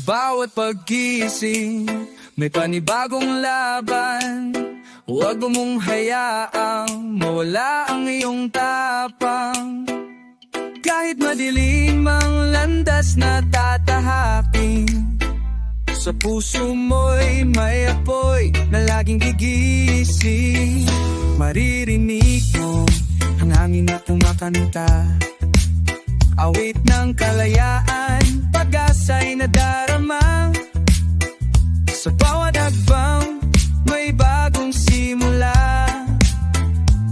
bawat paggising, may panibagong laban. Huwag mong hayaang mawala ang iyong tapang. Kahit madilim ang landas na tatahakin, sa puso mo'y may apoy na laging gigising. Maririnig mo ang hangin na kumakanta, awit ng kalayaan, pag-asa'y nadarama. Sa bawat hakbang, may bagong simula.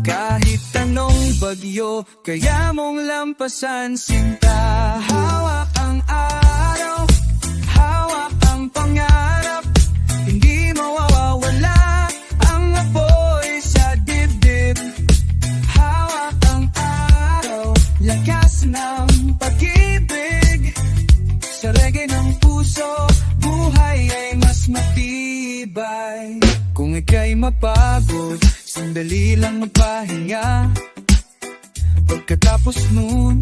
Kahit anong bagyo, kaya mong lampasan sinta. Hawak ang araw, hawak ang pangarap, hindi mawawala ang apoy sa dibdib. Hawak ang araw, lakas ng pag-ibig. Sa reggae ng puso, buhay ay mas matibay. Kung ika'y mapagod, sandali lang magpahinga. Pagkatapos nun,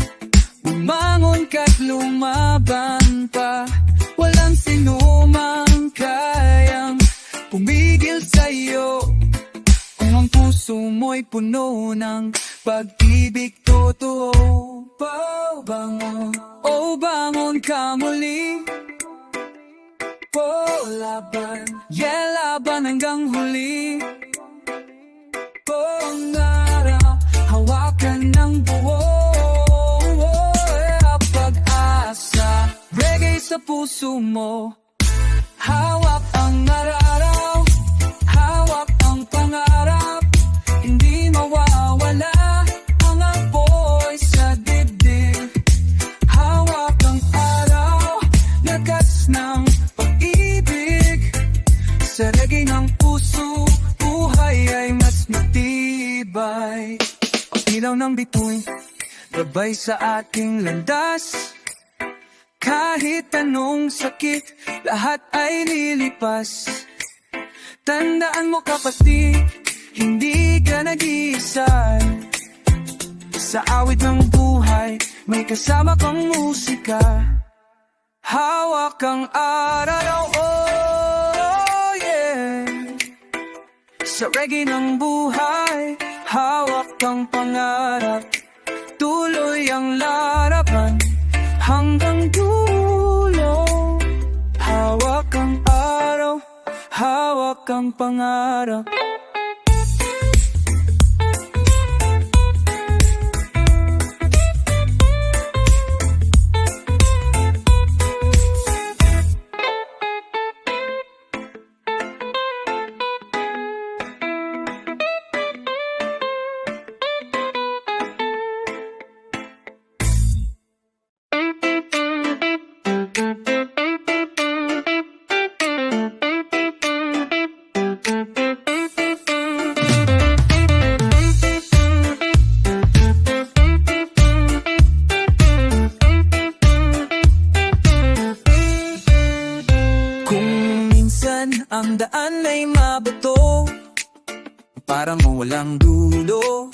bumangon ka't lumaban pa. Walang sinumang kayang pumigil sa'yo, kung ang puso mo'y puno ng pag-ibig totoo. Bangon, oh bangon ka muli. Laban, yeah, laban hanggang huli. Pangarap, hawakan ng buo. Pag-asa, reggae sa puso mo. Hawak ang araraw, hawak ang pangarap, hindi mawawala ang apoy sa dibdib. Hawak ang araw, lakas ng sa reggae ng puso, buhay ay mas matibay. Ang ilaw ng bituin, gabay sa ating landas. Kahit anong sakit, lahat ay lilipas. Tandaan mo kapatid, hindi ka nag-iisa. Sa awit ng buhay, may kasama kang musika. Hawak ang araw, oh yeah. Sa reggae ng buhay, hawak ang pangarap. Tuloy ang larawan hanggang dulo. Hawak ang araw, hawak ang pangarap. Ang daan ay mabato, parang walang dulo,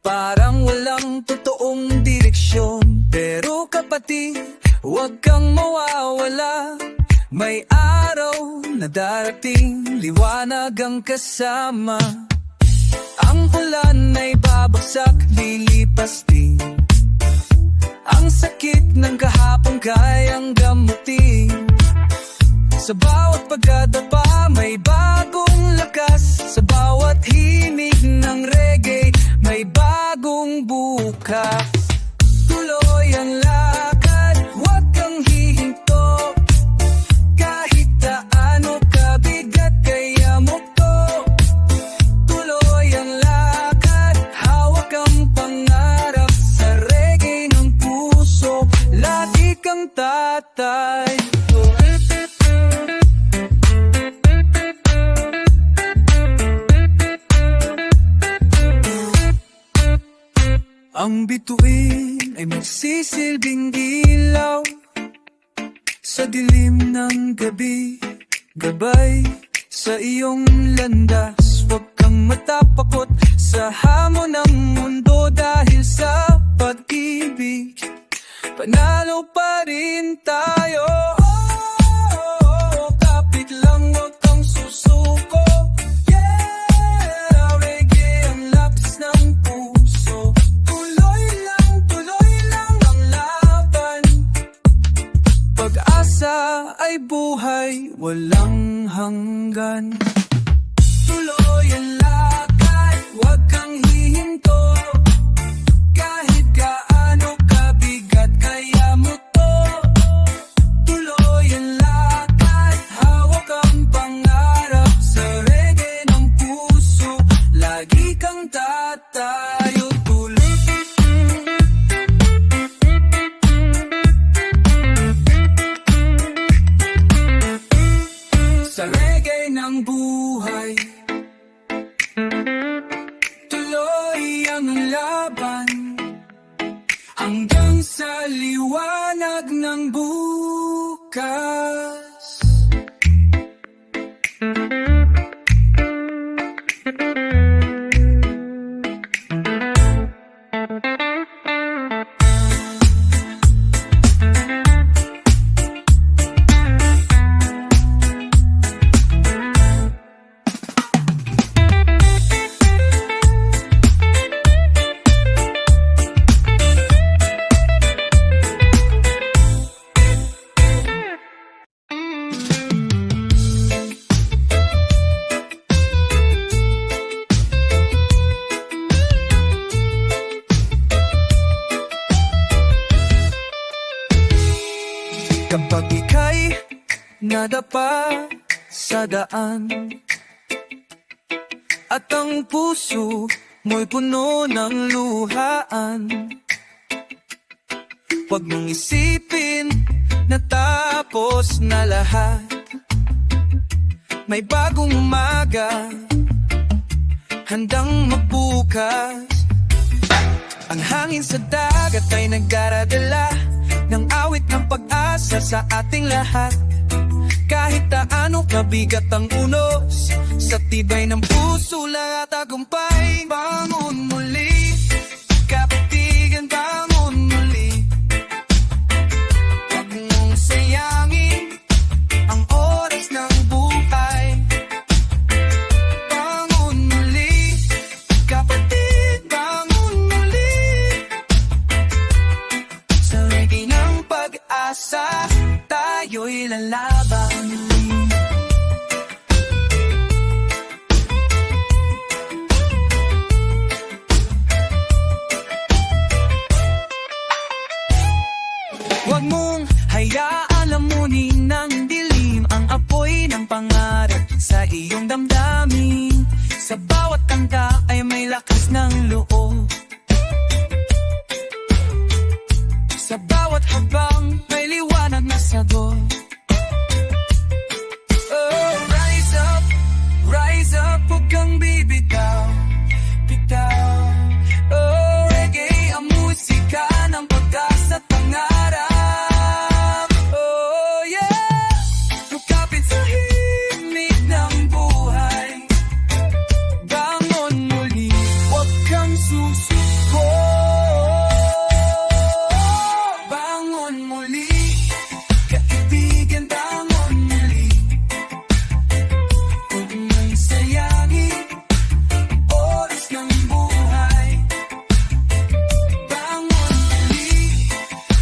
parang walang totoong direksyon. Pero kapatid, huwag kang mawawala. May araw na darating, liwanag ang kasama. Ang ulan ay babagsak, lilipas din. Ang sakit ng kahapon kayang gamutin. Sa bawat pagdadapa, may bagong lakas. Sa bawat himig ng reggae, may bagong bukas. Tuloy ang lakad, huwag kang hihinto. Kahit gaano kabigat kaya mo to. Tuloy ang lakad, hawak ang pangarap. Sa reggae ng puso, lagi kang tatay. Ang bituin ay magsisilbing ilaw sa dilim ng gabi, gabay sa iyong landas. Huwag kang matapakot sa hamon ng mundo, dahil sa pag-ibig panalo pa rin tayo. walang hanggan. Tuloy ang lakad, huwag kang hihinto. Kahit gaano kabigat kaya mo to. Tuloy ang lakad, hawak ang pangarap. Sa reggae ng puso, lagi kang tatayo. Tuloy sa reggae ng buhay, tuloy ang laban hanggang sa liwanag ng bukas. Kapag ika'y nadapa sa daan at ang puso mo'y puno ng luhaan, huwag mong isipin na tapos na lahat. May bagong umaga, handang magbukas. Ang hangin sa dagat ay nagdaradala ng awit ng pag-asa sa ating lahat. Kahit taano kabigat ang unos, sa tibay ng puso lahat tagumpay. Bangon muli, kapatigan, bangon muli. Huwag mong sayangin ang oras ng buhay. Bangon muli, kapatid, bangon muli. Sa reggae ng pag-asa, tayo'y lalaban. Huwag mong hayaan lamunin ng dilim ang apoy ng pangarap sa iyong damdamin. Sa bawat kanta ay may lakas ng loob. Sa bawat habang may liwanag na sagot. Oh, rise up, huwag kang bibitaw, bitaw. Oh, reggae ang musika ng pag-asa at pangarap. Oh, yeah, tukapin sa himig ng buhay. Bangon muli, huwag kang susuko. Bangon muli, kaibigan, bangon muli. Huwag mong sayangin ang oras ng buhay. Bangon muli,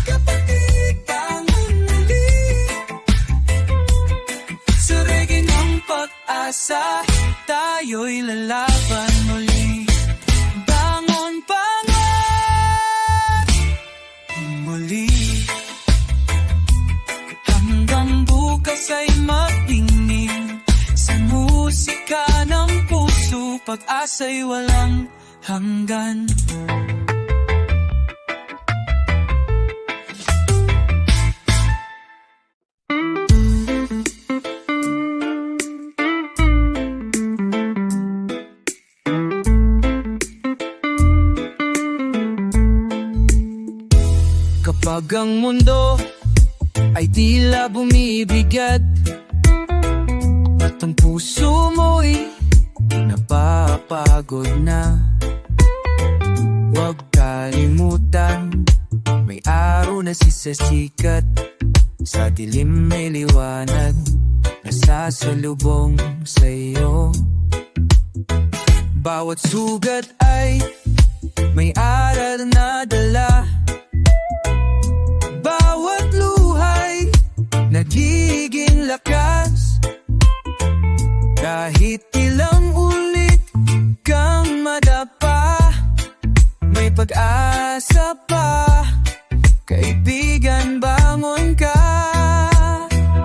kapatid, bangon muli. Sa reggae ng pag-asa, tayo'y lalaban muli. Bangon, bangon muli. Hanggang bukas ay matingin sa musika ng puso. Pag-asa'y walang hanggan. Kapag ang mundo ay tila bumibigat at ang puso mo'y napapagod na, huwag kalimutan, may araw na sisikat. Sa dilim may liwanag na sasalubong sa'yo. Bawat sugat ay may aral na dala. Bawat luhay nagiging lakas Kahit ilang ulit kang madapa, may pag-asa pa. Kaibigan, bangon ka.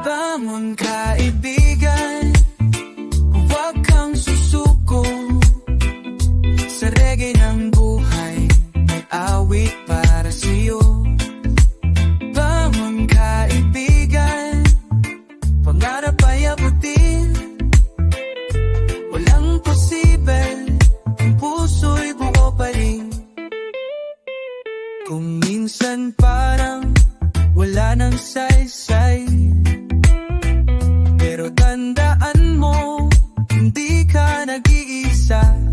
Bangon kaibigan, huwag kang susuko. Sa reggae ng buhay, may awit para sa'yo. Bangon kaibigan, pangarap ay abutin. Walang posible, ang puso'y buo pa rin. Kung minsan parang wala nang saysay, pero tandaan mo, hindi ka nag-iisa.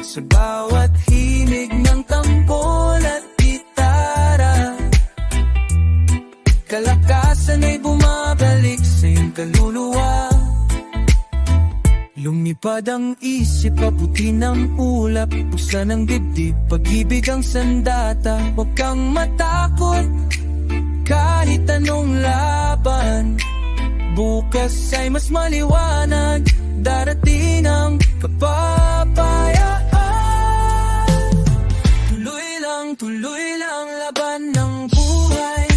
Sa bawat himig ng tambol at gitara, kalakasan ay bumabalik sa iyong kaluluwa. Lumipad ang isip, pabuti ng ulap, buksan ang dibdib, pag-ibig ang sandata. Huwag kang matakot, kahit anong laban. Bukas ay mas maliwanag, darating ang kapayapaan. Tuloy lang laban ng buhay.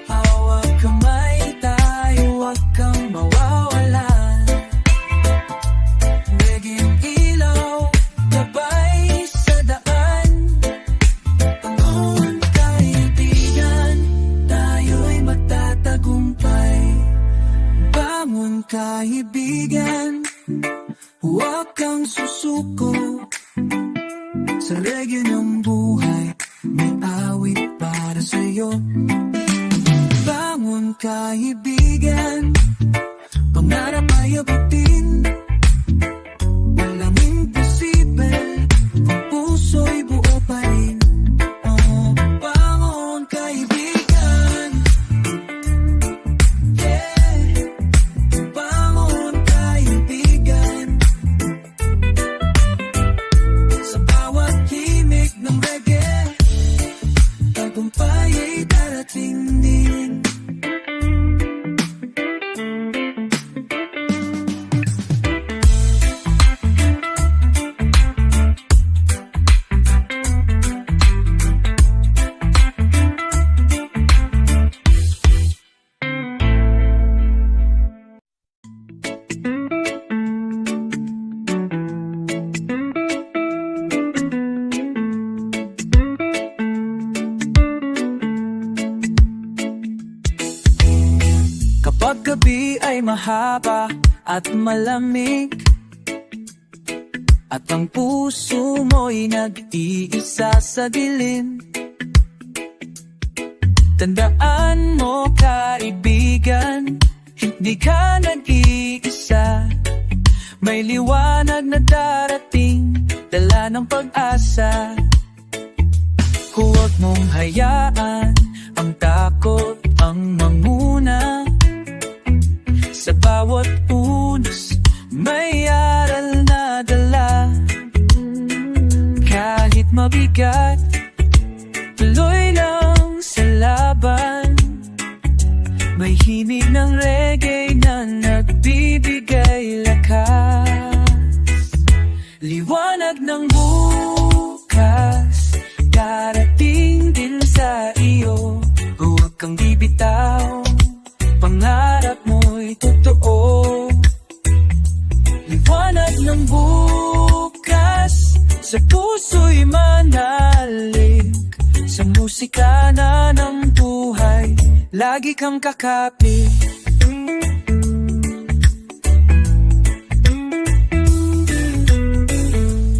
Hawak kamay tayo, huwag kang mawawala. Naging ilaw, gabay sa daan. Bangon kaibigan, tayo'y magtatagumpay. Bangon kaibigan, huwag kang susuko. Sa reggae ng buhay, may awit para sa'yo. Bangon kaibigan, pangarap ay abutin. Walang imposible, ang puso'y buo pa rin. Oh, bangon kaibigan, yeah. Bangon kaibigan, sa bawat himig ng reggae, tagumpay ay darating din. Kapag gabi ay mahaba at malamig, at ang puso mo'y nag-iisa sa dilim, tandaan mo kaibigan, hindi ka nag-iisa. May liwanag na darating, dala ng pag-asa. Huwag mong hayaan ang takot ang manguna. Sa bawat unos, may aral na dala. Kahit mabigat, tuloy lang sa laban. May himig ng reggae na nagbibigay lakas. Liwanag ng bukas, darating din sa iyo. Huwag kang bibitaw, pangarap mo'y totoo. Liwanag ng bukas, sa puso'y manalig. Sa musika na ng buhay, lagi kang kakapit.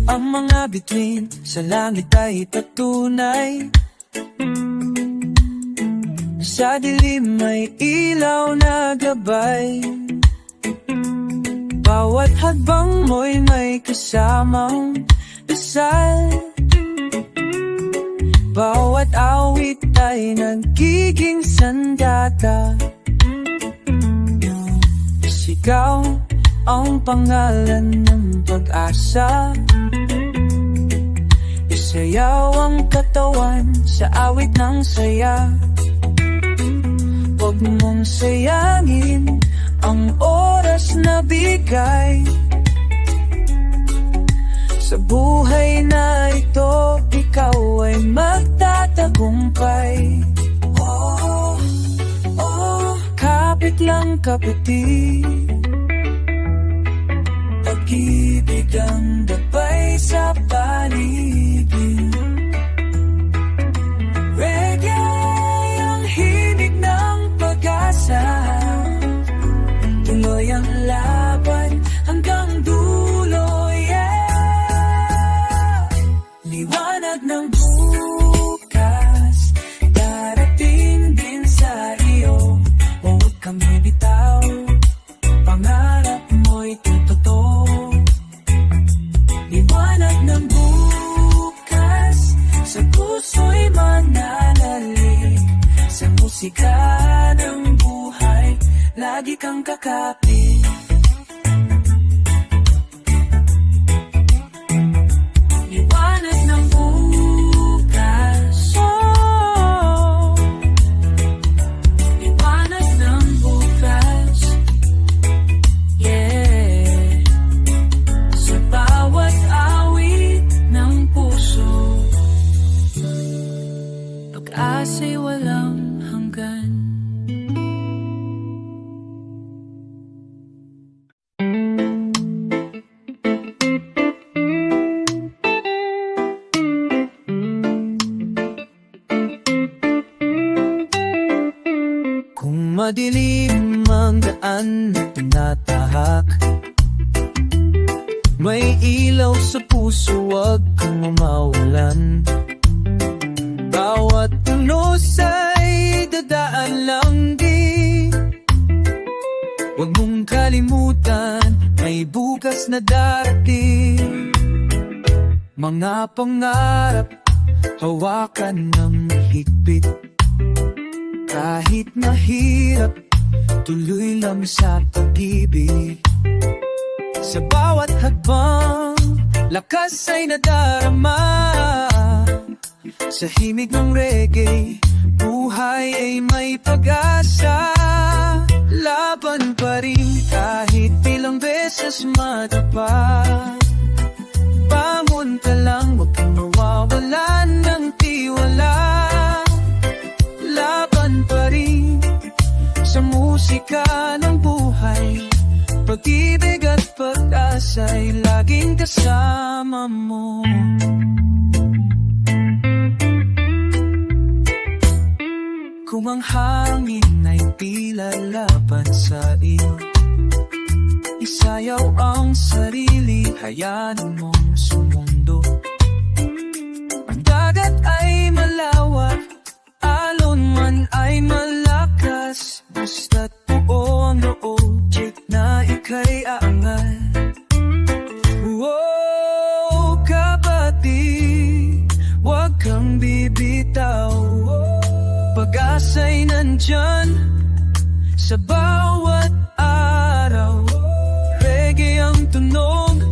Ang mga bituin sa langit ay patunay. Sa dilim may ilaw na gabay. Bawat hadbang mo'y may kasamang dasal. Bawat awit ay nagiging sandata. Sigaw ang pangalan ng pag-asa. Isayaw ang katawan sa awit ng saya. Huwag mong sayangin ang oras na bigay. Sa buhay na ito, ikaw ay magtatagumpay. Oh, oh, kapit lang kapatid, pag-ibig ang gabay sa paligid. Reggae ang himig ng pag-asa, tuloy ang laban hanggang dulo, yeah. Liwanag ng bukas, darating din sa iyo. Huwag kang bibitaw, pangarap mo'y totoo. Liwanag ng bukas, sa puso'y mananalig. Sa musika ng buhay, lagi kang kakapit. Liwanag ng bukas, oh. Liwanag ng bukas, yeah. Sa bawat awit ng puso, pag-asa'y walang hanggan. Kung madilim ang daan na tinatahak, may ilaw sa puso, wag kang mamawalan. Bawat tunos ay dadaan lang di. Huwag mong kalimutan, may bukas na darating. Mga pangarap, hawakan ng higpit. Kahit mahirap, tuloy lang sa pag-ibig. Sa bawat hakbang, lakas ay nadarama. Sa himig ng reggae, buhay ay may pag-asa. Laban pa rin kahit ilang beses madapa. Bangon ka lang, huwag kang mawawalan ng tiwala. Laban pa rin sa musika ng buhay. Pag-ibig at pag-asa'y laging kasama mo. Kung ang hangin ay tila laban sa iyo, isayaw ang sarili, hayaan mong sumundo. Ang dagat ay malawak, alon man ay malakas, basta't buo ang loob, tiyak na ika'y aangat. Oh, kapatid, huwag kang bibitaw. Pag-asa'y nandyan sa bawat araw. Reggae ang tunog,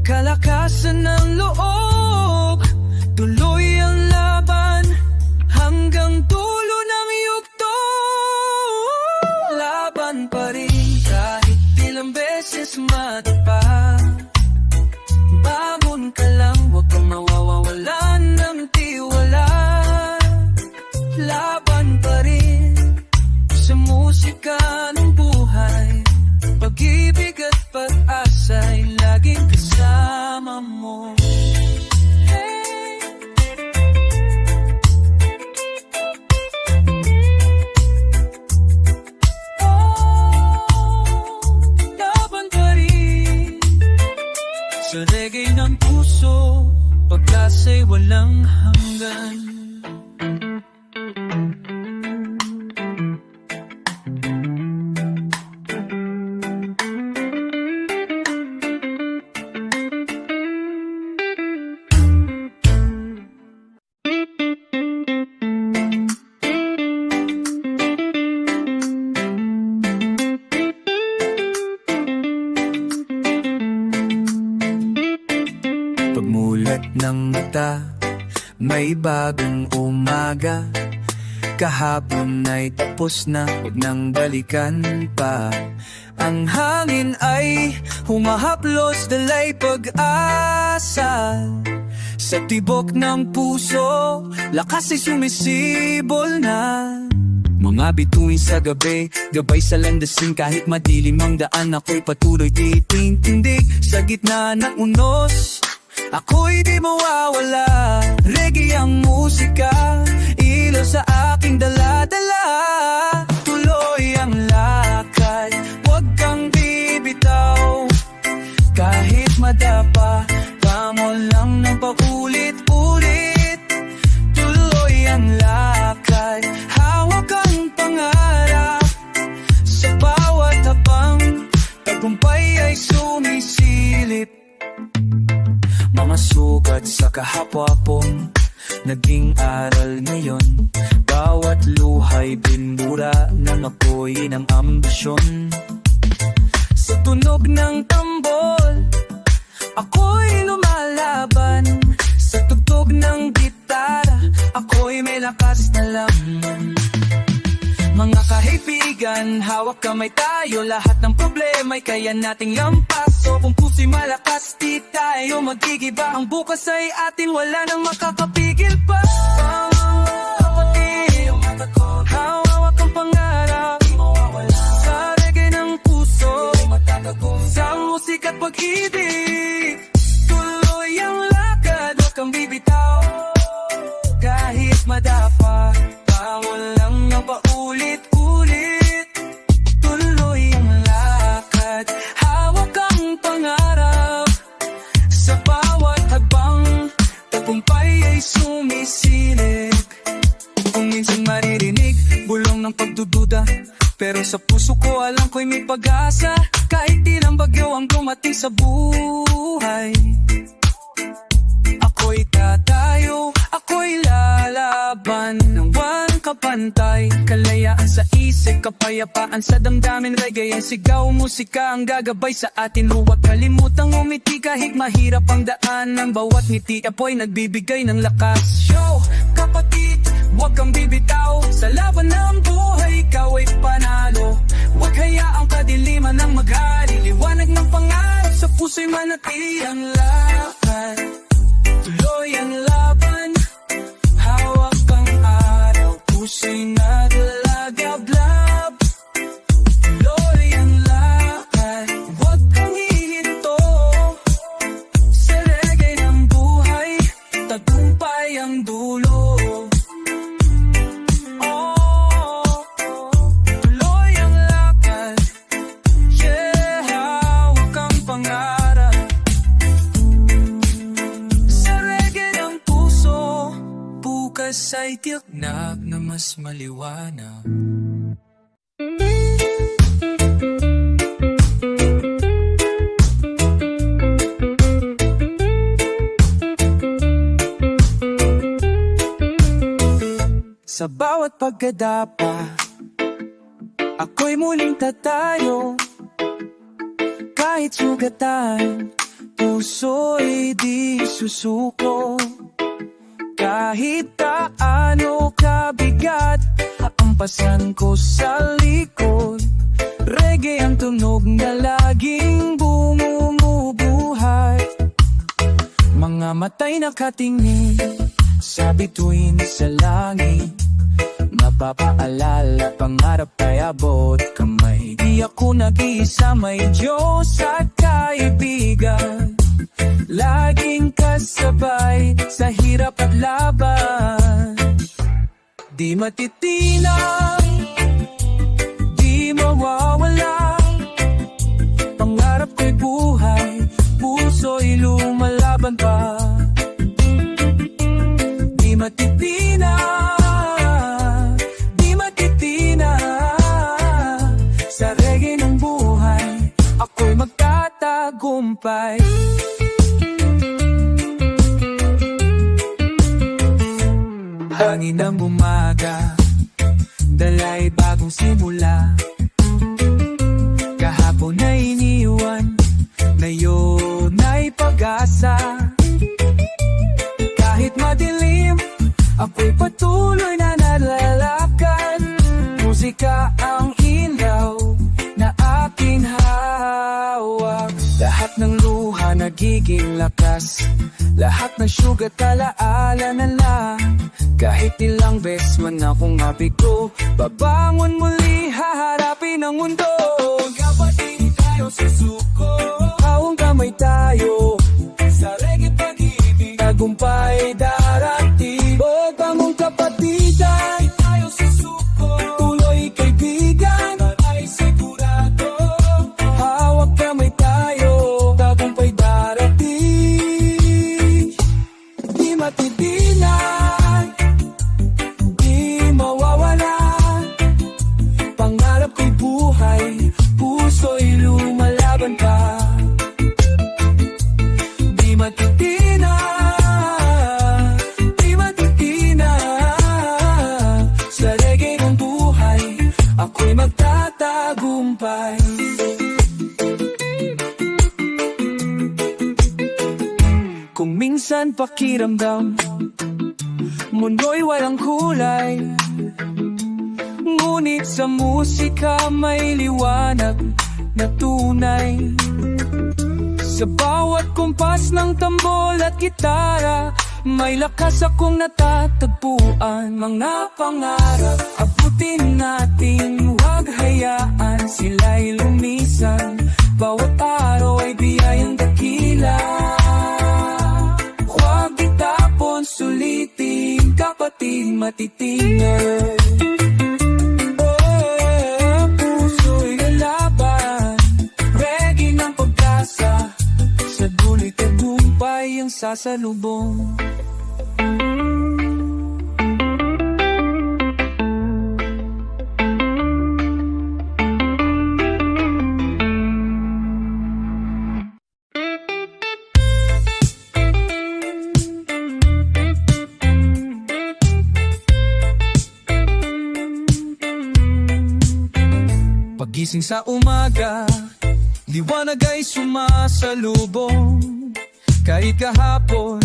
kalakasan ng loob. Tuloy ang laban hanggang dulo ng yugto. Laban pa rin kahit ilang beses madapa. Bangon ka lang, huwag kang mawawalan ng tiwala. Laban pa rin sa musika ng buhay. Pag-ibig at pag-asa'y laging kasama mo. Hey. Oh, laban pa rin sa reggae ng puso. Pag-asa'y walang hanggan. Pagmulat ng mata, may bagong umaga. kahapon ay tapos na, huwag nang balikan pa. Ang hangin ay humahaplos, dalay pag-asa. Sa tibok ng puso, lakas ay sumisibol na. Mga bituin sa gabi, gabay sa landasin. Kahit madilim ang daan, ako'y patuloy titindig. Sa gitna ng unos, ako'y di mawawala. Reggae ang musika, ilaw sa aking dala-dala. Tuloy ang lakad, huwag kang bibitaw. Kahit madapa, kamo lang ng paulit-ulit. Tuloy ang lakad, hawak ang pangarap. Sa bawat habang, tagumpay ay sumisilip. Mga sugat sa kahapon, naging aral ngayon. Bawat luhay binura ng apoy ng ambisyon. Sa tunog ng tambol, ako'y lumalaban. Sa tugtog ng gitara, ako'y may lakas na laman. Mga kaibigan, hawak kamay tayo. Lahat ng problema'y kaya nating lampaso. Kung puso'y malakas, di tayo magigiba. Ang bukas ay atin, wala nang makakapigil pa. Kapatid, hawak ang pangarap, sa reggae ng puso, sa musika't pag-ibig. Tuloy ang lakad, huwag kang bibitaw. Kahit madapa, bawal lang ang paulit-ulit. Tuloy ang lakad, hawak ang pangarap. Sa bawat hagbang, tagumpay ay sumisilip. Kung minsan maririnig, bulong ng pagdududa, pero sa puso ko alam ko'y may pag-asa. Kahit ilang bagyo ang dumating sa buhay, ako'y tatayo, ako'y lalaban. Nang walang kapantay, kalayaan sa isip, kapayapaan sa damdamin. Reggae ang sigaw, musika ang gagabay sa atin. Huwag kalimutang umiti kahit mahirap ang daan. Ang bawat ngiti apoy nagbibigay ng lakas. Yo, kapatid, huwag kang bibitaw. Sa laban ng buhay, ikaw ay panalo. Huwag hayaang kadiliman ng maghari. Liwanag ng pangarap sa puso'y manatili ang lakad. Tuloy ang laban, hawak ang araw, puso'y naglagablab. Tuloy ang lakad, huwag kang hihinto. Sa reggae ng buhay, tagumpay ang dulo. Tuloy ang lakad, yeah, hawak ang pangarap. Bukas ay tiyak na mas maliwanag. Sa bawat pagkadapa, ako'y muling tatayo. Kahit sugatan, puso'y di susuko. Kahit taano kabigat, haampasan ko sa likod. Reggae ang tunog na laging bumubuhay. Mga matay nakatingin sa bituin sa langit. Mapapaalala, pangarap ay abot kamay. Di ako nag-iisa, may Diyos at kaibigan. Laging kasabay sa hirap at laban. Di matitinag, di mawawala. Pangarap ko'y buhay, puso'y lumalaban pa. Di matitinag, di matitinag. Sa reggae ng buhay, ako'y magtatagumpay. Hangin ng umaga, dala'y bagong simula. Kahapon ay iniwan, ngayon ay pag-asa. Kahit madilim, ako'y patuloy na nalalakad. Lahat ng luha nagiging lakas, lahat ng sugat alaala na lang. Kahit ilang beses man akong mabigo, babangon muli, haharapin ang mundo. Magkapatid tayo sa suko, kawang kamay tayo, sa reggae pag-ibig, tagumpay darating. O tamong kapatidan, tayo sa suko, tuloy kaibigan, ay sigurado. Hawak kamay tayo, tagumpay darating. Di matitinan, di mawawala, pangarap ko'y buhay, puso'y lumalaban pa. Di matitinan, di matitinan, sa reggae ng buhay, ako'y magtatagumpay. Kung minsan pakiramdam, mundo'y walang kulay, ngunit sa musika may liwanag na tunay. Sa bawat kumpas ng tambol at gitara, may lakas akong natatagpuan. Mga pangarap, abutin natin, huwag hayaan sila'y lumisan. Bawat araw ay biyayang dakila, huwag itapon, sulitin, kapatid matitingan. Puso'y lalaban, reggae ng pag-asa, sa dulit tagumpay ang sasalubong. Pagising sa umaga, liwanag ay sumasalubong. Kahit kahapon,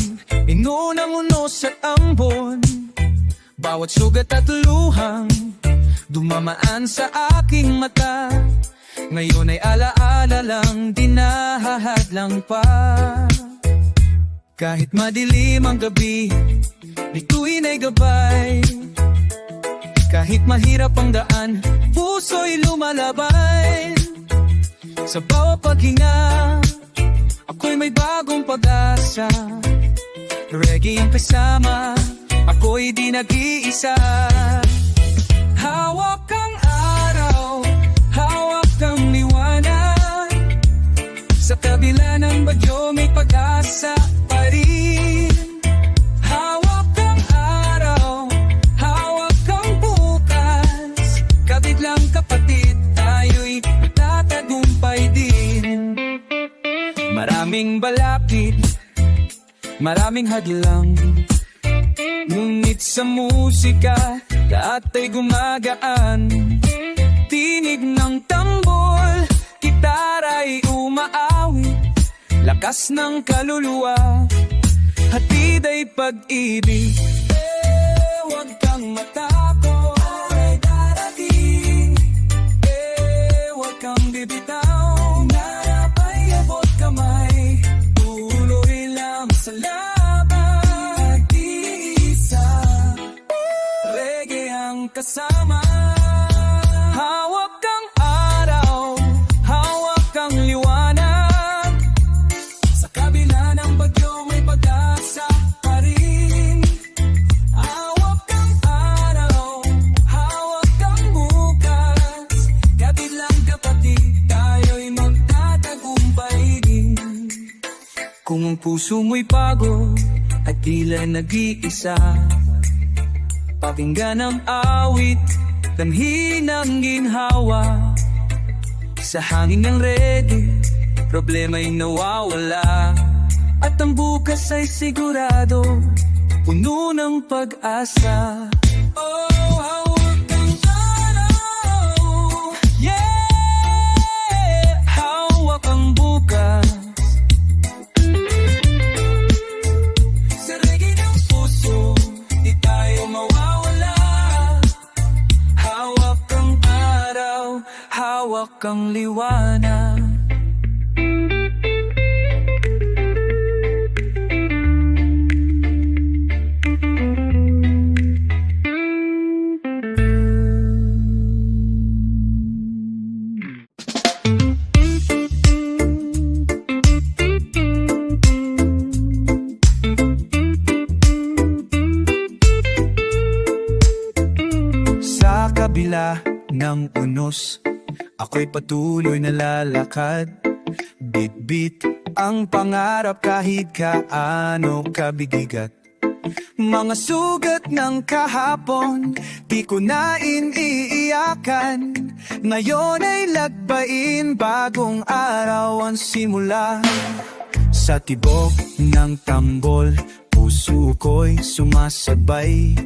inunang unos at ambon, bawat sugat at luhang dumamaan sa aking mata. Ngayon ay alaala lang, di nahahadlang pa. Kahit madilim ang gabi, bituin ay gabay. Kahit mahirap ang daan, puso'y lumalabay. Sa bawat paghinga, ako'y may bagong pag-asa. Reggae ang kasama, ako'y di nag-iisa. Hawak ang araw, hawak ang liwanag, sa kabila ng bagyo may pag-asa pa rin. Hawak ang araw, hawak ang bukas, kapit lang kapatid, tayo'y tatagumpay din. Maraming balakid, maraming hadlang, ngunit sa musika, lahat ay gumagaan. Tinig ng tambol, gitara'y umaawit, lakas ng kaluluwa, hatid ay pag-ibig. Huwag kang matakot, ay darating. Huwag kang bibitaw, narap ay abot kamay, tuloy lang sa laban, di-isa, reggae ang kasama. Hawak kang araw, hawak kang liwanag, sa kabila ng bagyo may pag-asa pa rin. Hawak kang araw, hawak kang bukas, kapit lang kapatid, tayo'y magtatagumpay din. Kung ang puso mo'y pagod at tila nag-iisa, pakinggan ang awit, damhin ang ginhawa. Sa hangin ng reggae, problema'y nawawala, at ang bukas ay sigurado, puno ng pag-asa. Oh, hawak ang araw, yeah, hawak ang bukas, sa reggae ng puso, di tayo mawawala. Hawak ang araw, hawak ang liwanag. kilos, ako'y patuloy na lalakad. Bit-bit ang pangarap kahit kaano kabigigat. Mga sugat ng kahapon, di ko na iniiyakan. Ngayon ay lagbain, bagong araw ang simula. Sa tibok ng tambol, puso ko'y sumasabay.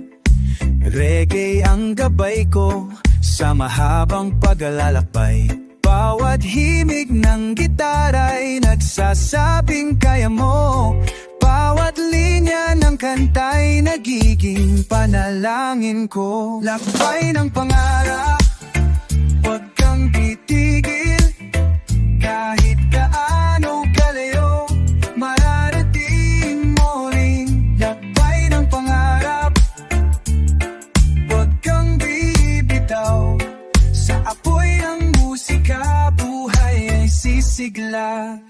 Reggae ang gabay ko sa mahabang paglalakbay. Bawat himig ng gitara'y nagsasabing kaya mo. Bawat linya ng kanta'y nagiging panalangin ko. Lakbay ng pangarap, huwag kang titigil. Kahit gaano kalayo, mararating mo rin. Lakbay ng pangarap, huwag kang bibitaw. Sa apoy ng musika, buhay ay sisigla.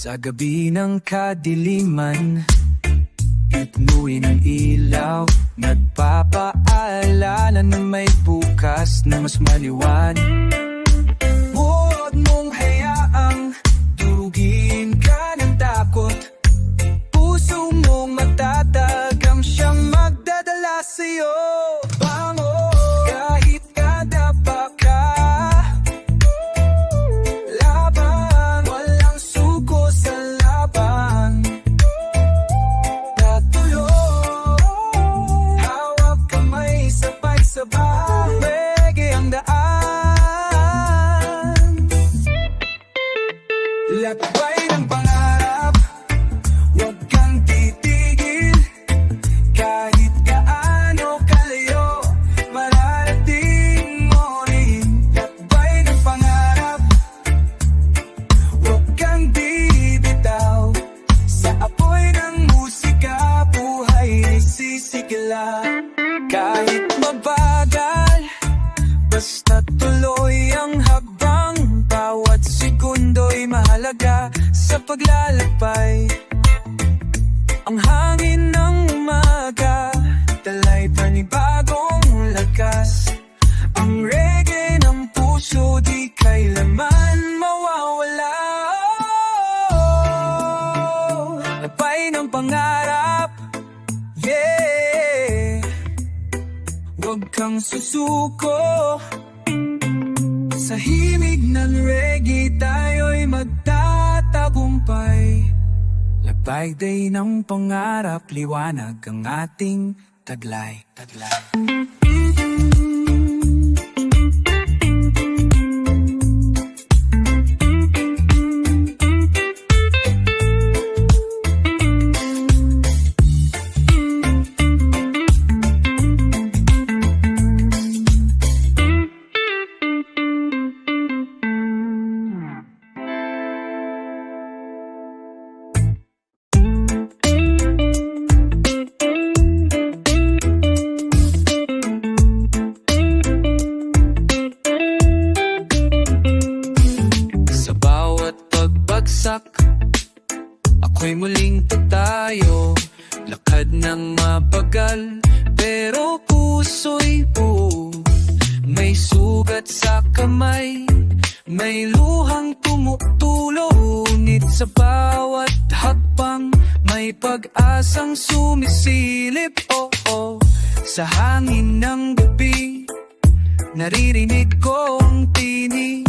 Sa gabi ng kadiliman, itnuin ang ilaw, nagpapaalala na may bukas na mas maliwanag. Huwag mong hayaang durugin ka ng takot. Puso mong matatagam siyang magdadala sa'yo. Bangon kahit kadapa ka. Laban, walang suko sa laban. Patuloy, hawak kamay, sabay-sabay. Reggae ang daan. Lakbay ng pangarap, huwag kang titigil. Kahit gaano kalayo, mararating mo rin. Lakbay ng pangarap, huwag kang bibitaw. Sa apoy ng musika, buhay ay sisigla. Kahit mabagal, basta tuloy ang hakbang. Bawat sekundo'y mahalaga sa paglalakbay. Ang hangin ng umaga, dala'y panibagong lakas. Ang reggae ng puso, di kailanman mawawala. Labay ng pangarap, yeah. Huwag kang susuko. Sa himig ng reggae, tayo'y magtatagumpay. Labay day ng pangarap, liwanag ang ating taglay. Sa bawat pagbagsak, ako'y muling tatayo. Lakad ng mabagal, pero puso'y buo. May sugat sa kamay, may luhang tumutulo. Ngunit sa bawat hakbang, may pag-asang sumisilip. Sa hangin ng gabi, naririnig ko ang tinig.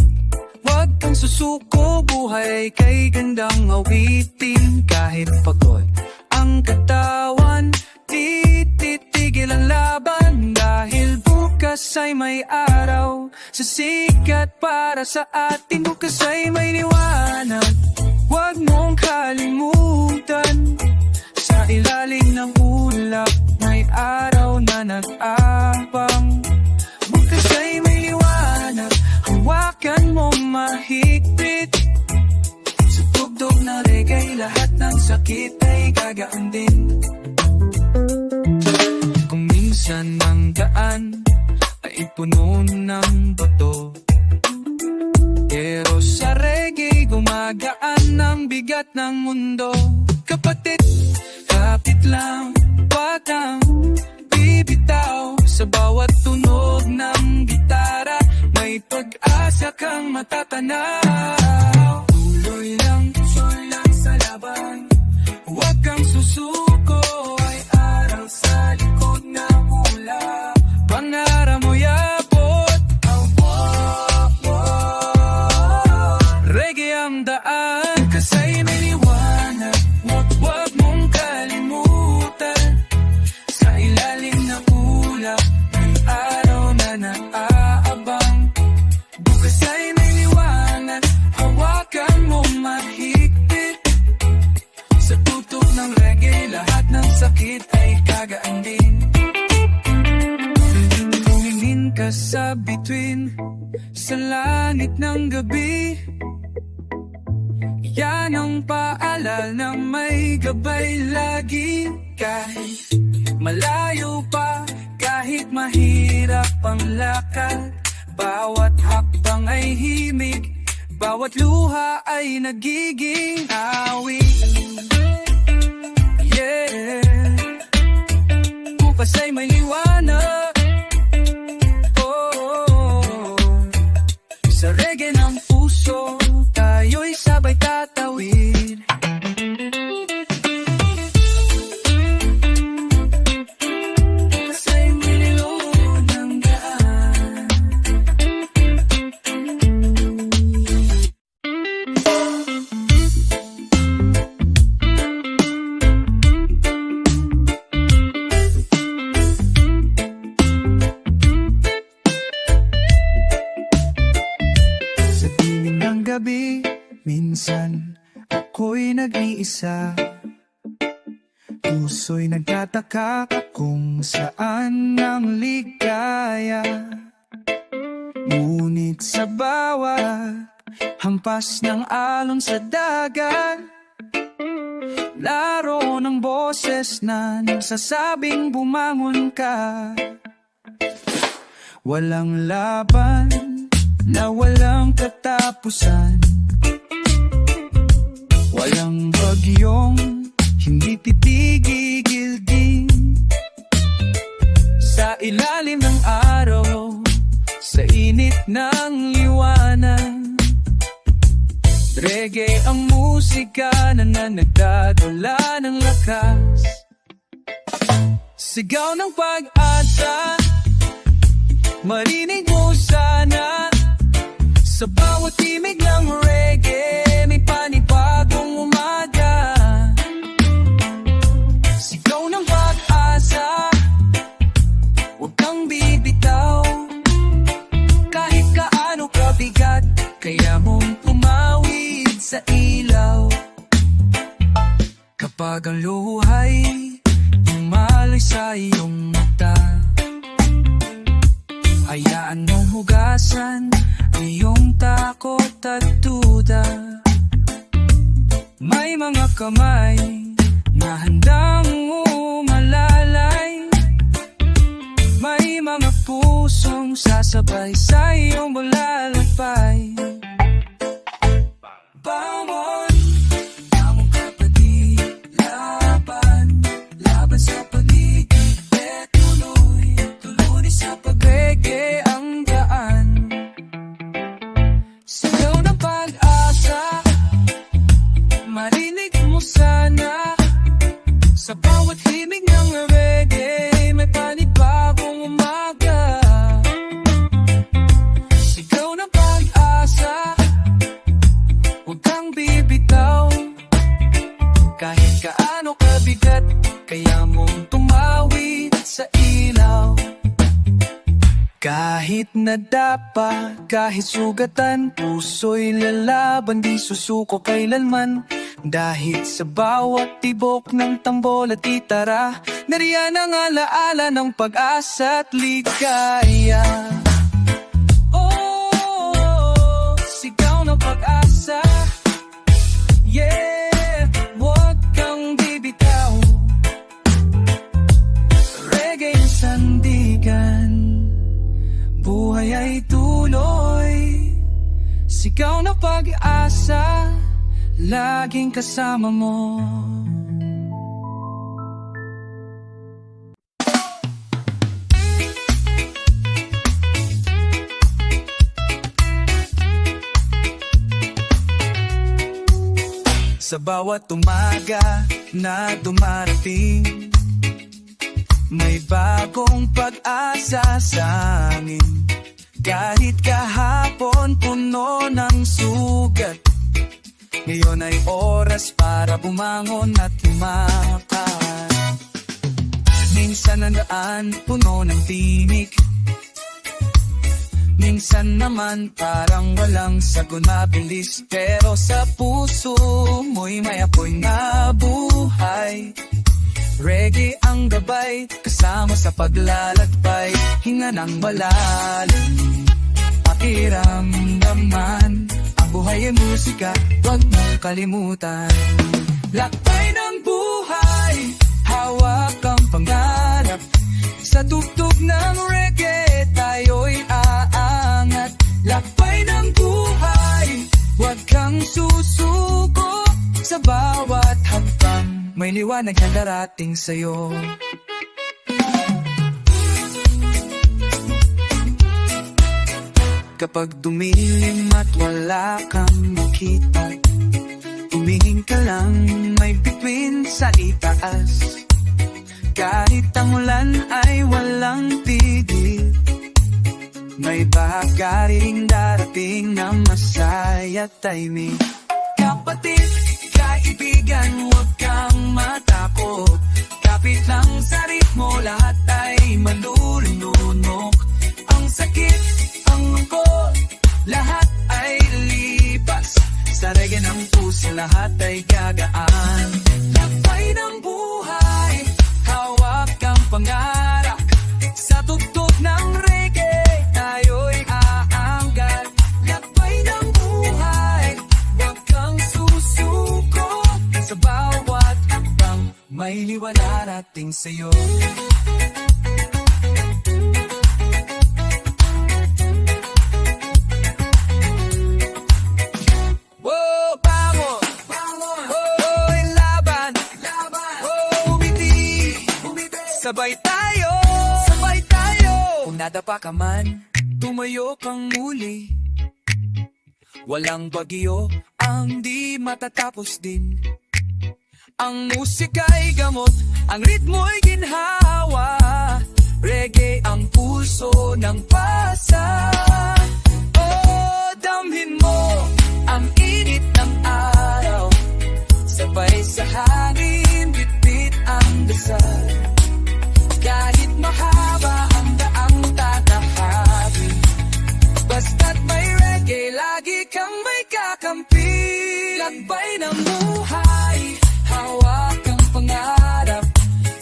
Huwag kang susuko, buhay kay gandang awitin. Kahit pagod ang katawan, titigil ang laban. Dahil bukas ay may araw, sa sikat para sa atin. Bukas ay may liwanag, huwag mong kalimutan. Sa ilalim ng ulap, may araw na nag-abang. Bukas ay may liwanag, hawakan mo mahigpit. Sa tugtog na reggae, lahat ng sakit ay gagaan din. Kung minsan ang daan ay puno ng bato, pero sa reggae gumagaan ang bigat ng mundo. Kapatid, kapit lang, matatanaw. Tuloy lang sa laban, huwag kang susuko. Ay araw sa likod ng ulap, pangarap mo yapot ang reggae ang daan, kasa'y may liwanag. Huwag mong kalimutan, sa ilalim ng ulap may araw na naaabang. Bukas ay may liwanag, hawakan mo mahigpit. Sa tutok ng reggae, lahat ng sakit ay kagaan din. Tumingin ka sa bituin, sa langit ng gabi. Yan ang paalala na may gabay lagi. Kahit malayo pa, kahit mahirap ang lakad, bawat hakbang ay himig, bawat luha ay nagiging awit. Yeah, bukas ay may liwanag. Oh, sa reggae ng puso, tayo'y sabay tatawid. Kasa'y may niloon ng daan. Sa tingin ng gabi, minsan ako'y nag-iisa. Puso'y nagtataka kung saan ang ligaya. Ngunit sa bawat hampas ng alon sa dagat, naroon ang boses na nagsasabing bumangon ka. Walang laban na walang katapusan, walang bagyong hindi titigil din. Sa ilalim ng araw, sa init ng liwanag, reggae ang musika na nagdadala ng lakas. Sigaw ng pag-asa, marinig mo sana. Sa bawat timig ng reggae, may panibagong umaga. Sigaw ng pag-asa, huwag kang bibitaw. Kahit kaano kabigat, kaya mong tumawid sa ilaw. Kapag ang luhay umaloy sa iyong mata, hayaan mong hugasan iyong takot at duda. May mga kamay na handang umalalay, may mga pusong sasabay sa iyong malalakbay. Bangon, among kapatid, laban sa paligid, tuloy sa pag-reggae ang daan. Sigaw ng pag-asa, marinig mo sana. Sa bawat himig ng reggae, may panibagong umaga. Sigaw ng pag-asa, huwag kang bibitaw. Kahit kaano kabigat, kaya mong tumawid sa ilaw. Kahit nadapa, kahit sugatan, puso'y lalaban, di susuko kailanman. Dahil sa bawat tibok ng tambol at gitara, nariyan ang alaala ng pag-asa at ligaya. Oh, sigaw ng pag-asa, yeah, huwag kang bibitaw. Reggae ang sandigan, buhay ay tuloy. Sigaw na pag-asa, laging kasama mo. Sa bawat umaga na dumarating, may bagong pag-asa sa amin. Kahit kahapon puno ng sugat, ngayon ay oras para bumangon at lumakad. Minsan ang daan puno ng tinik, minsan naman parang walang sagon mabilis. Pero sa puso mo'y may apoy na buhay. Reggae ang gabay, kasama sa paglalakbay. Hinga ng malalim, pakiramdaman. Ang buhay ay musika, huwag mong kalimutan. Lakbay ng buhay, hawak ang pangarap. Sa tugtog ng reggae, tayo'y aangat. Lakbay ng buhay, huwag kang susuko. Sa bawat hakbang, may liwanag na darating sa'yo. Kapag dumilim at wala kang makita, tumingin ka lang, may bituin sa itaas. Kahit ang ulan ay walang tigil, may bahagari ring darating na masaya timing. Kapatid, kaibigan, huwag kang matakot. Kapit lang sa ritmo, lahat ay malulunok. Ang sakit, ang lungkot, lahat ay lipas. Sa reggae ng puso, lahat ay gagaan. Lakbay ng buhay, hawak ang pangarap. Sa tugtog ng reggae, tayo'y aangat. Lakbay ng buhay, huwag kang susuko. Sa bawat hakbang, may liwanag darating sa'yo. Wow, bangon! Bangon! Hoy, laban! Laban! Oh, umiti! Umiti! Sabay tayo! Sabay tayo! Kung nadapa ka man, tumayo kang muli. Walang bagyo ang di matatapos din. Ang musika'y gamot, ang ritmo'y ginhawa. Reggae ang pulso ng pasa. Oh, damhin mo ang init ng araw. Sabay sa hangin, bitbit ang dasal. Kahit mahaba ang daang tatahakin, basta't may reggae, lagi kang may kakampi. Lakbay ng buhay, hawak ang pangarap.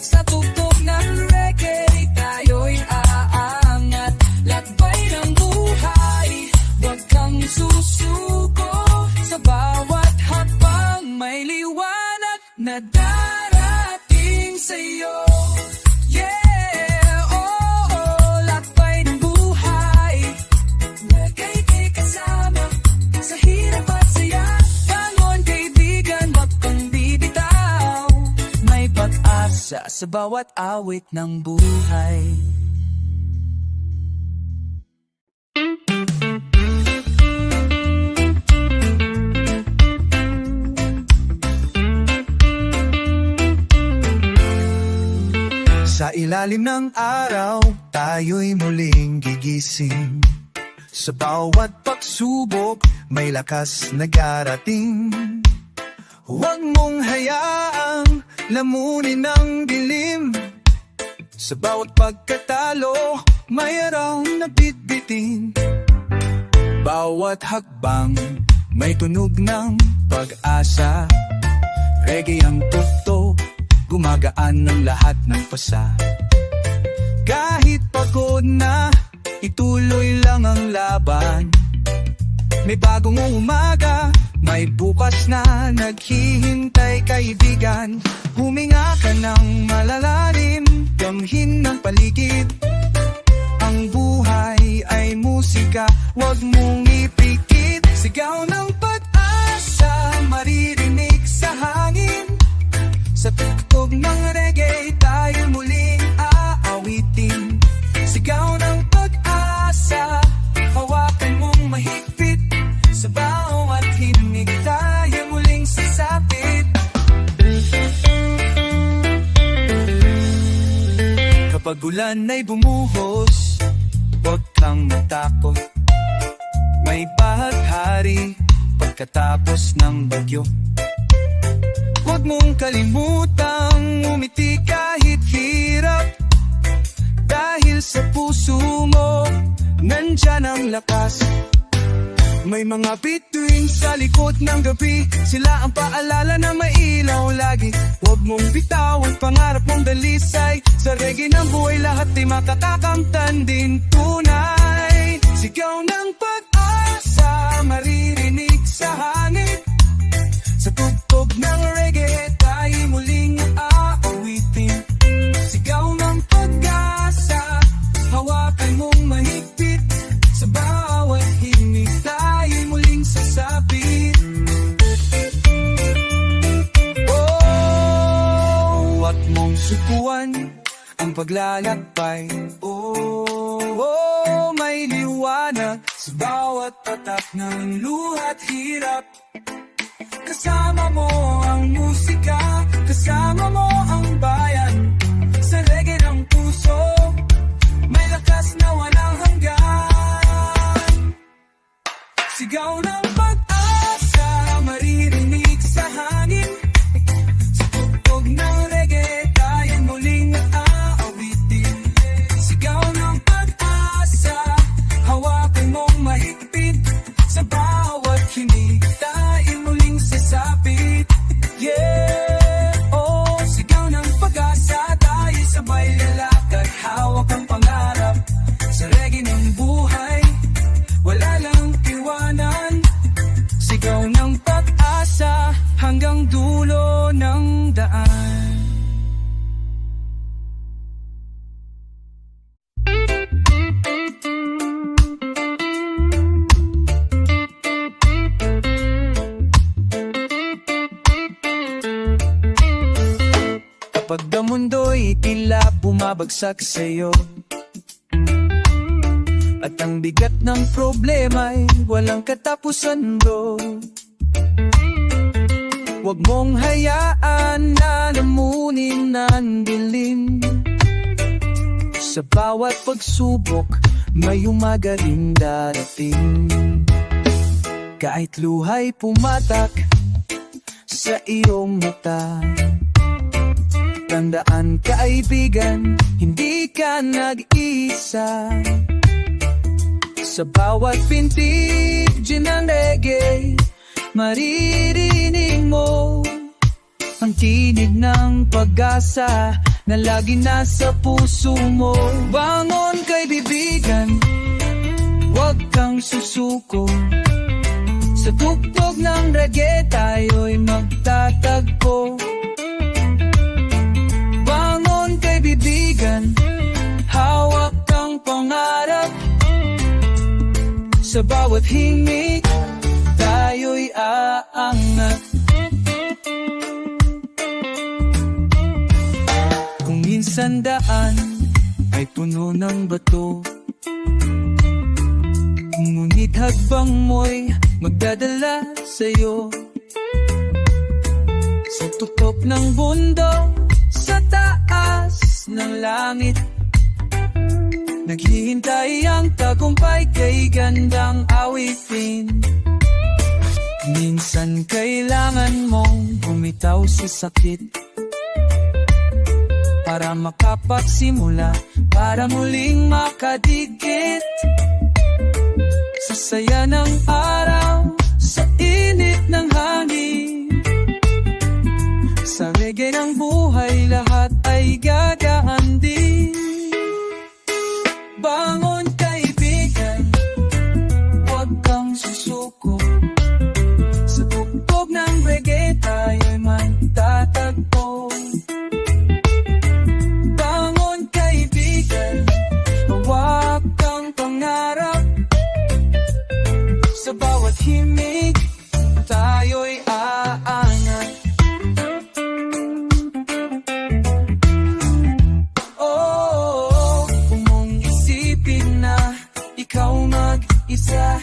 Sa tugtog ng reggae, tayo'y aangat. Lakbay ng buhay, huwag kang susuko. Sa bawat hakbang, may liwanag na darating sa'yo. Yeah, oh, oh, lakbay ng buhay. Reggae kay kasama sa hirap at saya. Bangon kaibigan, wag kang bibitaw. May pag-asa sa bawat awit ng buhay. Sa ilalim ng araw, tayo'y muling gigising. Sa bawat pagsubok, may lakas na darating. Huwag mong hayaang lamunin ng dilim. Sa bawat pagkatalo, may araw na bitbitin. Bawat hakbang, may tunog ng pag-asa. Reggae ang tugtog, gumagaan ng lahat ng pasa. Kahit pagod na, ituloy lang ang laban. May bagong umaga, may bukas na naghihintay kaibigan. Huminga ka ng malalalim, damhin ng paligid. Ang buhay ay musika, huwag mong ipikit. Sigaw ng pag-asa, maririnig sa hangin. Sa tugtog ng reggae, tayo muling aawitin. Sigaw ng pag-asa, hawakan mong mahigpit. Sa bawat himig, tayo muling sasapit. ulan ay bumuhos, huwag kang matakot. May bahaghari pagkatapos ng bagyo. Huwag mong kalimutang umiti kahit hirap, dahil sa puso mo nandyan ang lakas. May mga bituin sa likod ng gabi, sila ang paalala na may ilaw lagi. Huwag mong bitawan pangarap mong dalisay, sa reggae ng buhay lahat ay makakakamtan din tunay. Sigaw ng pag-asa maririnig sa hangin, sa tugtog ng reggae tayo muling aawitin. Sigaw ng pag-asa, hawakan mong mahigpit, sa bawat himig tayo muling sasapit. Oh, huwag mong sukuan ang paglalakbay. Oh, may liwanag sa bawat patak ng luha't hirap. Kasama mo ang musika, kasama mo ang bayan, sa reggae ng puso may lakas na walang hanggan. Sigaw ng pag-asa maririnig sa hangin, sa tugtog ng reggae tayo muling aawitin. Sigaw ng pag-asa, hawakan mong mahigpit, sa bawat hinig tayo muling sasapit. Yeah, oh, sigaw ng pag-asa, tayo sabay lalakad, hawak ang pangarap, sa reggae ng buhay wala lang iwanan. Sigaw ng pag-asa hanggang dulo ng daan. Kapag ang mundo'y tila bumabagsak sa'yo, at ang bigat ng problema'y walang katapusan, bro, huwag mong hayaan na lamunin ng dilim. Sa bawat pagsubok may umaga rin darating. Kahit luha'y pumatak sa iyong mata, tandaan kaibigan, hindi ka nag-isa. Sa bawat pintig ng reggae, maririnig mo ang tinig ng pag-asa na lagi nasa puso mo. Bangon kaibigan, huwag kang susuko, sa tugtog ng reggae tayo'y magtatagpo. Bangon kaibigan, hawak ang pangarap, sa bawat himig tayo'y aangat. Kung minsan daan ay puno ng bato, ngunit hagbang mo'y magdadala sa'yo, sa tutok ng bundok, sa taas ng langit, naghihintay ang tagumpay kay gandang awitin. Minsan kailangan mong bumitaw sa sakit, para makapagsimula, para muling makadikit sa saya ng araw, sa init ng hangin. Sa reggae ng buhay lahat ay gagaan din. Bangon kaibigan, huwag kang susuko, sa tugtog ng reggae tayo'y magtatagpo. Bangon kaibigan, hawak ang pangarap, sa bawat himig tayo'y aangat. Isa,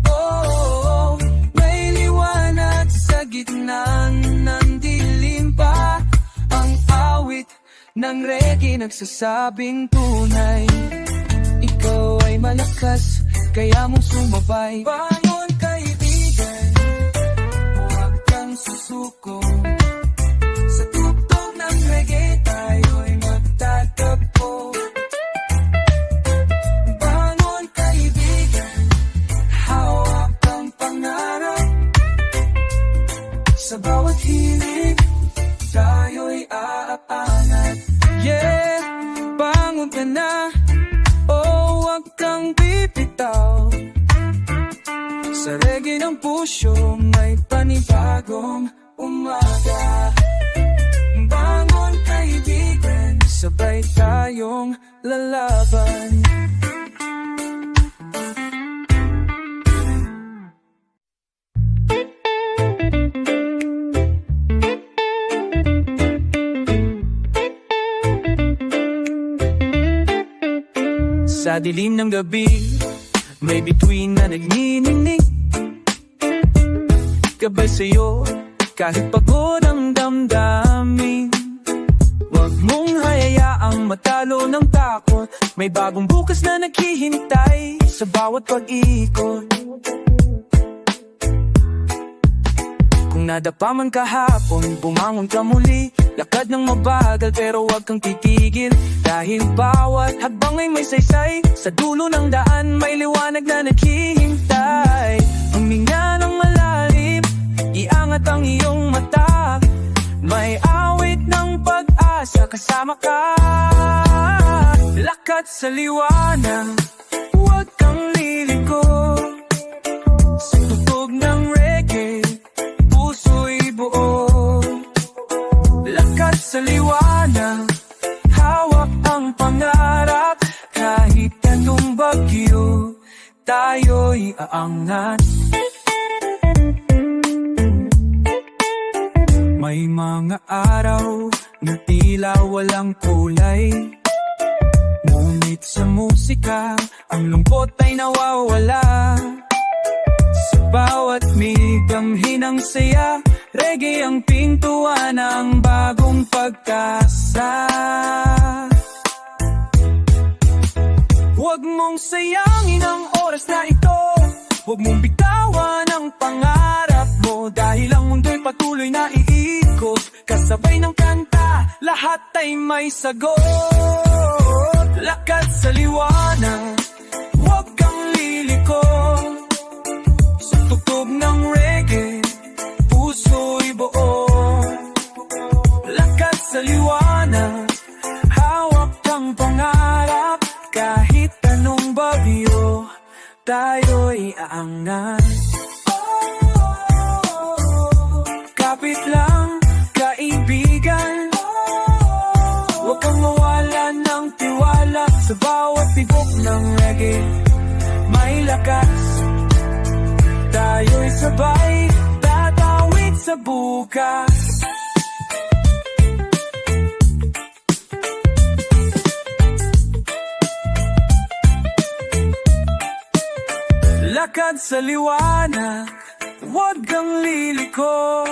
oh, may liwanag sa gitna ng dilim pa, ang awit ng reggae nagsasabing tunay. Ikaw ay malakas, kaya mong sumabay. Bangon kaibigan, huwag kang susuko. Sa tugtog ng reggae tayo'y magtatagpo. Bangon kaibigan, hawak ang pangarap. Sa bawat hilig, tayo'y aaangat. Yeah, bangon ka na, oh, huwag kang bibitaw. Sa reggae ng pusyo, may panibagong umaga. Bangon kaibigan, sabay tayong lalaban. Sa dilim ng gabi, may bituin na nagnininig. Gabay sa'yo, kahit pagod ang damdamin. Huwag mong hayayaang matalo ng takot. May bagong bukas na naghihintay sa bawat pag-ikot. Kung nadapa man kahapon, bumangon ka muli. Lakad ng mabagal pero huwag kang titigil. Dahil bawat hakbang ay may saysay. Sa dulo ng daan may liwanag na naghihintay. Huminga ng malalim, iangat ang iyong mata. May awit ng pag-asa kasama ka. Lakad sa liwanag, huwag kang liliko. Sa tugtog ng reggae, puso'y buo. Lakad sa liwanag, hawak ang pangarap. Kahit anong bagyo, tayo'y aangat. May mga araw na tila walang kulay, ngunit sa musika, ang lungkot ay nawawala. Sa bawat migang hinang saya, reggae ang pintuan ng bagong pag-asa. Huwag mong sayangin ang oras na ito. Huwag mong bitawan ang pangarap mo. Dahil ang mundo'y patuloy na iikot. Kasabay ng kanta, lahat ay may sagot. Lakad sa liwanag, huwag kang liliko. Sa tugtog ng reggae, puso'y buo. Lakad sa liwanag, hawak kang pangarap. Kahit anong bagyo, tayo'y aangat. Kapit lang, kaibigan, huwag kang mawalan ng tiwala. Sa bawat tibok ng reggae, may lakas. Tayo'y sabay, tatawid sa bukas. Lakad sa liwanag, huwag kang liliko.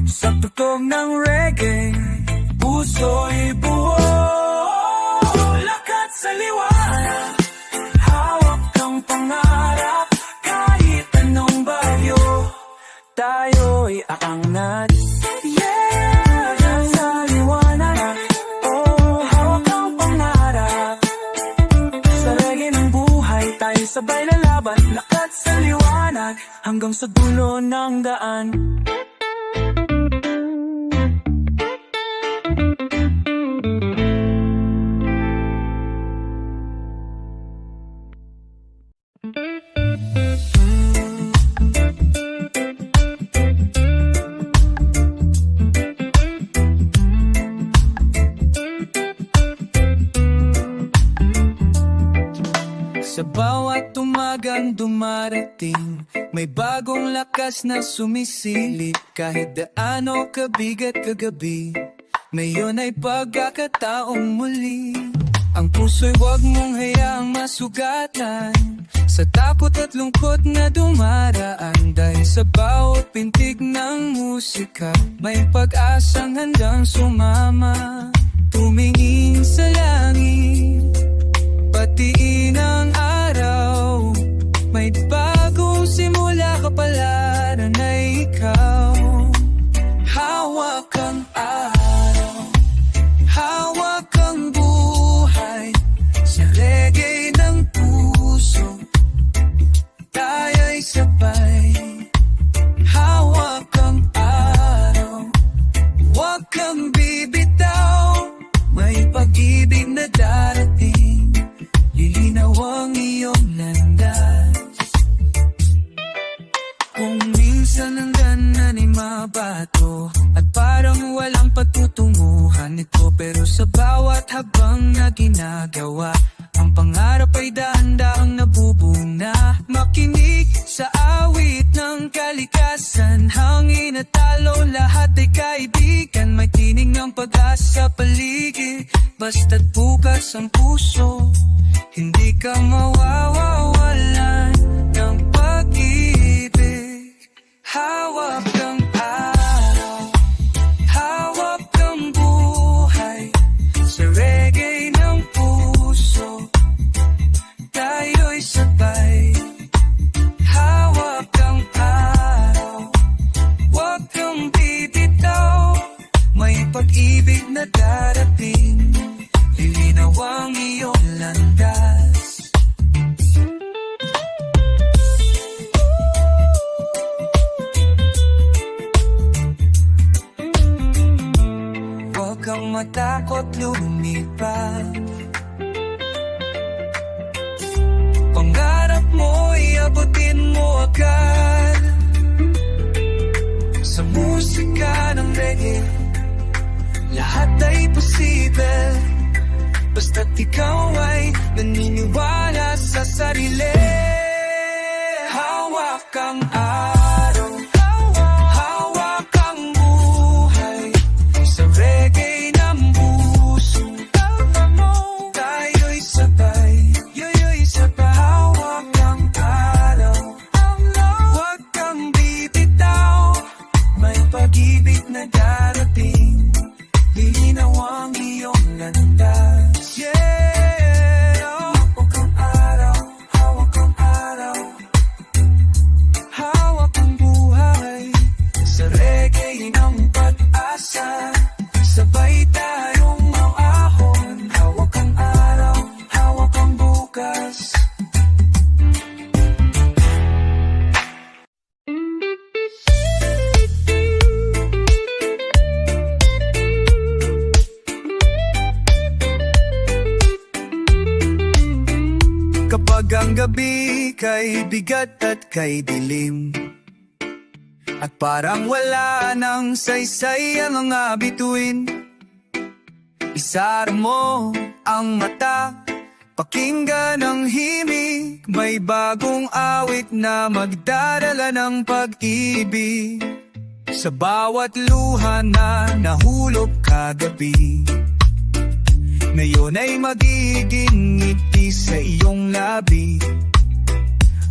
Sa tugtog ng reggae, puso'y buo. Lakad sa liwanag, hawak kang pangarap. Kahit anong bagyo, tayo'y aangat. Yeah, sa liwanag, oh, hawak kang pangarap. Sa reggae ng buhay, tayo sabay lalaban. Lakad sa liwanag, hanggang sa dulo ng daan. Sa bawat umagang dumarating, may bagong lakas na sumisilip. Kahit daano kabigat kagabi, ngayon ay pagkakataong muli. Ang puso'y huwag mong hayaang masugatan sa takot at lungkot na dumaraan. Dahil sa bawat pintig ng musika, may pag-asang handang sumama. tumingin sa langit, pati inang araw. May bagong simula kapalaran ay ikaw. Hawak ang araw, hawak ang buhay, sa reggae ng puso tayo'y sabay. Hawak ang araw, huwag kang bibitaw, may pag-ibig na darating, lilinaw ang iyong landas. Kung minsan ang daanan ay mabato at parang walang patutunguhan nito, pero sa bawat habang na ginagawa, ang pangarap ay dahan-dahang nabubuna. Makinig sa awit ng kalikasan, hangin at talo, lahat ay kaibigan. May tinig ng pag-asa paligid, basta't bukas ang puso, hindi ka mawawalan ng pag-ibig. Hawak ang araw, hawak ang buhay, sa reggae ng puso tayo'y sabay. Hawak ang araw, huwag kang bibitaw, may pag-ibig na darating, lilinaw ang iyong landas. Huwag kang matakot lumipad, pangarap mo'y abutin mo agad. Sa musika ng reggae, lahat ay posible, basta't ikaw ay naniniwala sa sarili. Hawak ang araw, hawak ang buhay, sa reggae ng puso tayo'y sabay. Hawak ang araw, huwag kang bibitaw, may pag-ibig na darating, lilinaw ang iyong landas. Hawak ang araw, hawak ang araw, hawak ang buhay, sa reggae ng pag-asa, sabay tayong maahon. Hawak ang araw, hawak ang bukas. Kapag ang gabi kay bigat at kay dilim, at parang wala nang saysay ang mga bituin, isara mo ang mata, pakinggan ang himig, may bagong awit na magdadala ng pag-ibig. Sa bawat luha na nahulog kagabi, ngayon ay magiging ngiti sa iyong labi.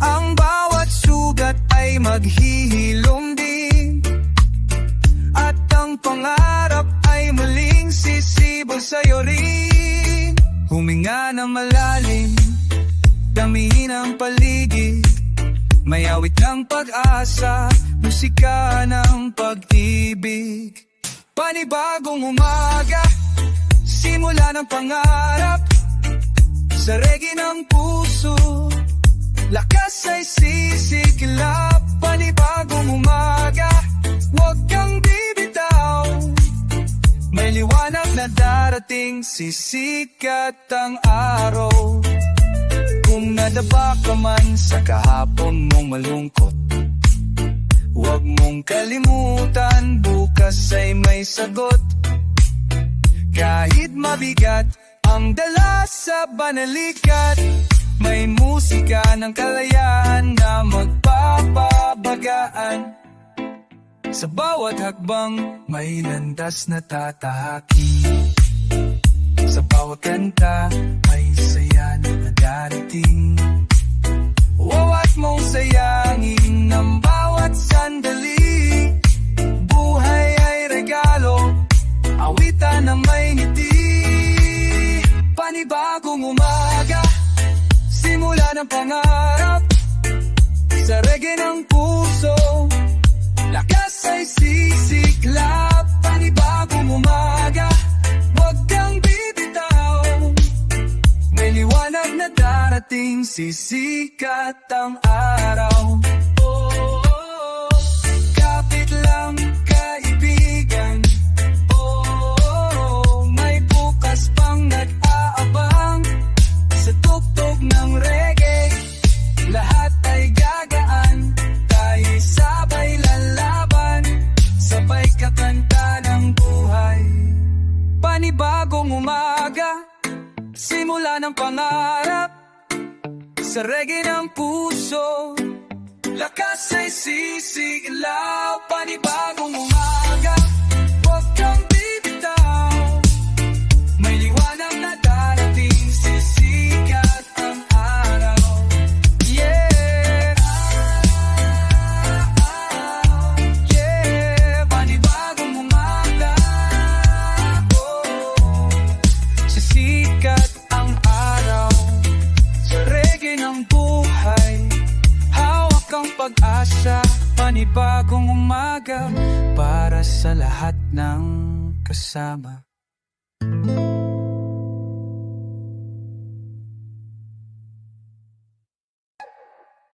Ang bawat sugat ay maghihilom din, at ang pangarap ay muling sisibol sa'yo rin. Huminga na malalim, damihin ang paligid, may awit ng pag-asa, musika ng pag-ibig. Panibagong umaga, simula ng pangarap, sa reggae ng puso, lakas ay sisikilap. Panibagong umaga, huwag kang bibitaw, may liwanag na darating, sisikat ang araw. Kung nadapa ka man sa kahapon mong malungkot, huwag mong kalimutan, bukas ay may sagot. Kahit mabigat ang dala sa banalikat, may musika ng kalayaan na magpapabagaan. Sa bawat hakbang may landas na tatahaki, sa bawat kanta may saya na darating. Huwag mong sayangin ang bawat sandali, buhay ay regalo, awitan na may ngiti. ng pangarap sa reggae ng puso. Lakas ay sisiklab, panibagong umaga. Huwag kang bibitaw, may liwanag na darating, sisikat ang araw. Kapit lang kaibigan, may bukas pang nag-aabang. Sa tugtog ng reggae, lahat ay gagaan. Tayo sabay lalaban, sabay kakanta ng buhay. Panibagong umaga, simula ng pangarap sa reggae ng puso. Lakas ay sisiglaw, panibagong umaga. Huwag kang bibitaw, may liwanag na darating, sisikat ang araw. Yeah, yeah, panibagong umaga. Sisikat ang araw sa reggae ng buhay. Hawak ang pag-asa, panibagong umaga para sa lahat ng kasama.